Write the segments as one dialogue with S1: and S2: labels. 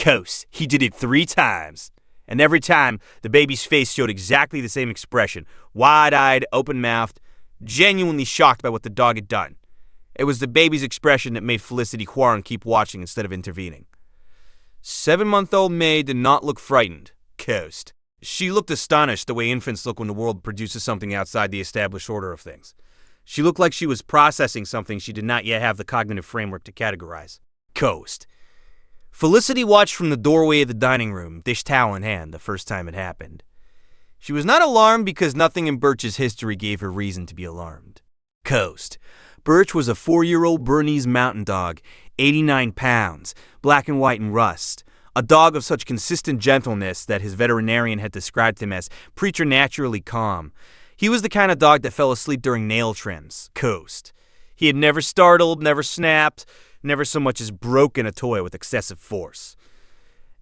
S1: Coast. He did it 3 times. And every time, the baby's face showed exactly the same expression. Wide-eyed, open-mouthed, genuinely shocked by what the dog had done. It was the baby's expression that made Felicity Huarn keep watching instead of intervening. 7-month-old May did not look frightened. Coast. She looked astonished the way infants look when the world produces something outside the established order of things. She looked like she was processing something she did not yet have the cognitive framework to categorize. Coast. Felicity watched from the doorway of the dining room, dish towel in hand, the first time it happened. She was not alarmed because nothing in Birch's history gave her reason to be alarmed. Coast. Birch was a 4-year-old Bernese mountain dog, 89 pounds, black and white and rust. A dog of such consistent gentleness that his veterinarian had described him as preternaturally calm. He was the kind of dog that fell asleep during nail trims. Coast. He had never startled, never snapped, never so much as broken a toy with excessive force.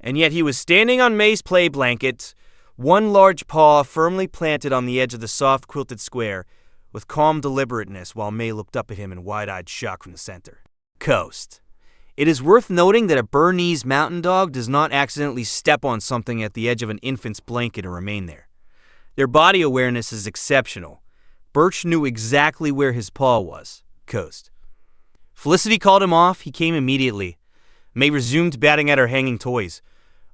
S1: And yet he was standing on May's play blanket, one large paw firmly planted on the edge of the soft quilted square, with calm deliberateness while May looked up at him in wide-eyed shock from the center. Coast. It is worth noting that a Bernese mountain dog does not accidentally step on something at the edge of an infant's blanket and remain there. Their body awareness is exceptional. Birch knew exactly where his paw was. Coast. Felicity called him off. He came immediately. May resumed batting at her hanging toys.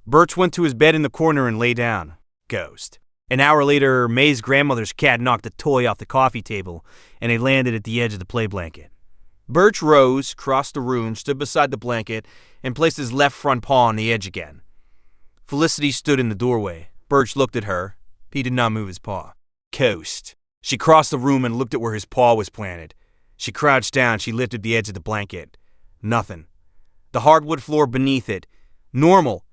S1: Birch went to his bed in the corner and lay down. Coast. An hour later, May's grandmother's cat knocked a toy off the coffee table, and it landed at the edge of the play blanket. Birch rose, crossed the room, stood beside the blanket, and placed his left front paw on the edge again. Felicity stood in the doorway. Birch looked at her. He did not move his paw. Coast. She crossed the room and looked at where his paw was planted. She crouched down. She lifted the edge of the blanket. Nothing. The hardwood floor beneath it. Normal.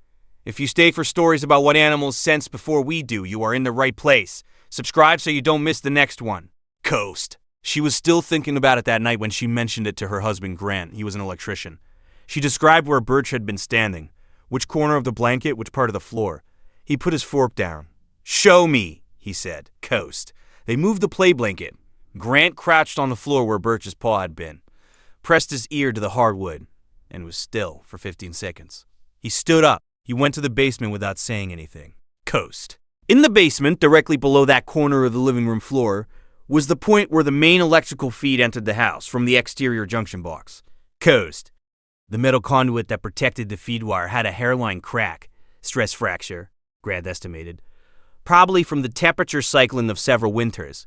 S1: If you stay for stories about what animals sense before we do, you are in the right place. Subscribe so you don't miss the next one. Coast. She was still thinking about it that night when she mentioned it to her husband Grant. He was an electrician. She described where Birch had been standing. Which corner of the blanket, which part of the floor. He put his fork down. Show me, he said. Coast. They moved the play blanket. Grant crouched on the floor where Birch's paw had been, pressed his ear to the hardwood, and was still for 15 seconds. He stood up. He went to the basement without saying anything. Coast. In the basement, directly below that corner of the living room floor, was the point where the main electrical feed entered the house from the exterior junction box. Coast. The metal conduit that protected the feed wire had a hairline crack, stress fracture, Grant estimated, probably from the temperature cycling of several winters.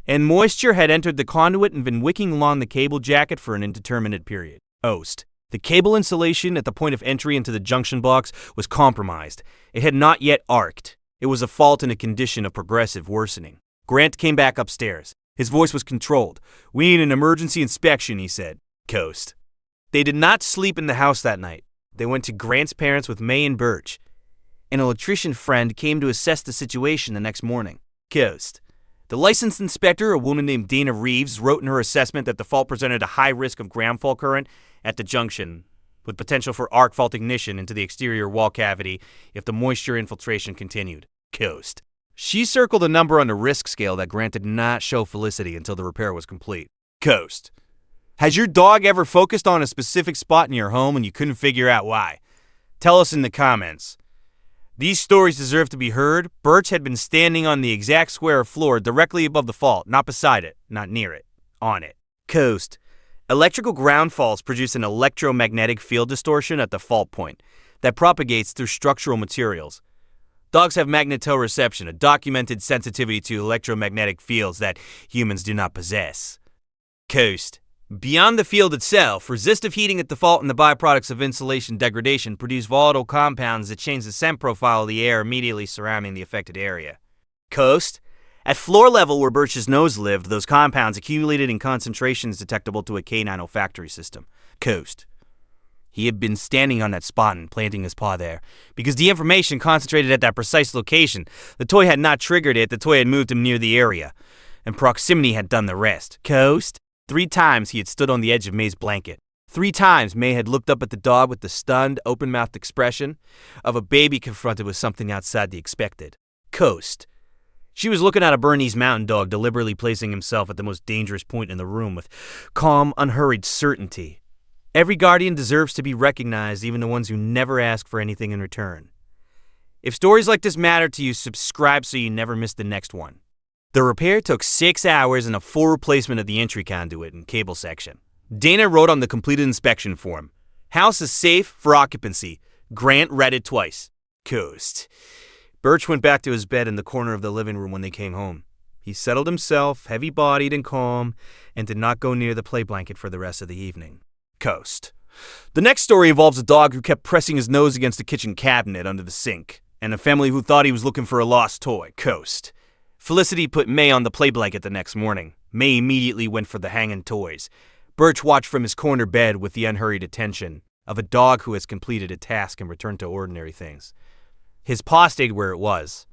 S1: And moisture had entered the conduit and been wicking along the cable jacket for an indeterminate period. Oast. The cable insulation at the point of entry into the junction box was compromised. It had not yet arced. It was a fault in a condition of progressive worsening. Grant came back upstairs. His voice was controlled. We need an emergency inspection, he said. Coast. They did not sleep in the house that night. They went to Grant's parents with May and Birch. An electrician friend came to assess the situation the next morning. Coast. The licensed inspector, a woman named Dana Reeves, wrote in her assessment that the fault presented a high risk of ground fault current at the junction, with potential for arc fault ignition into the exterior wall cavity if the moisture infiltration continued. Coast. She circled a number on the risk scale that Grant did not show Felicity until the repair was complete. Coast. Has your dog ever focused on a specific spot in your home and you couldn't figure out why? Tell us in the comments. These stories deserve to be heard. Birch had been standing on the exact square of floor directly above the fault, not beside it, not near it, on it. Coast. Electrical ground faults produce an electromagnetic field distortion at the fault point that propagates through structural materials. Dogs have magnetoreception, a documented sensitivity to electromagnetic fields that humans do not possess. Coast. Beyond the field itself, resistive heating at the fault and the byproducts of insulation degradation produce volatile compounds that change the scent profile of the air immediately surrounding the affected area. Coast. At floor level where Birch's nose lived, those compounds accumulated in concentrations detectable to a canine olfactory system. Coast. He had been standing on that spot and planting his paw there, because the information concentrated at that precise location. The toy had not triggered it, the toy had moved him near the area, and proximity had done the rest. Coast. 3 times he had stood on the edge of May's blanket. 3 times May had looked up at the dog with the stunned, open-mouthed expression of a baby confronted with something outside the expected. Coast. She was looking at a Bernese mountain dog deliberately placing himself at the most dangerous point in the room with calm, unhurried certainty. Every guardian deserves to be recognized, even the ones who never ask for anything in return. If stories like this matter to you, subscribe so you never miss the next one. The repair took 6 hours and a full replacement of the entry conduit and cable section. Dana wrote on the completed inspection form, "House is safe for occupancy. Grant read it twice. Coast." Birch went back to his bed in the corner of the living room when they came home. He settled himself, heavy-bodied and calm, and did not go near the play blanket for the rest of the evening. Coast. The next story involves a dog who kept pressing his nose against the kitchen cabinet under the sink, and a family who thought he was looking for a lost toy. Coast. Felicity put May on the play blanket the next morning. May immediately went for the hanging toys. Birch watched from his corner bed with the unhurried attention of a dog who has completed a task and returned to ordinary things. His paw stayed where it was,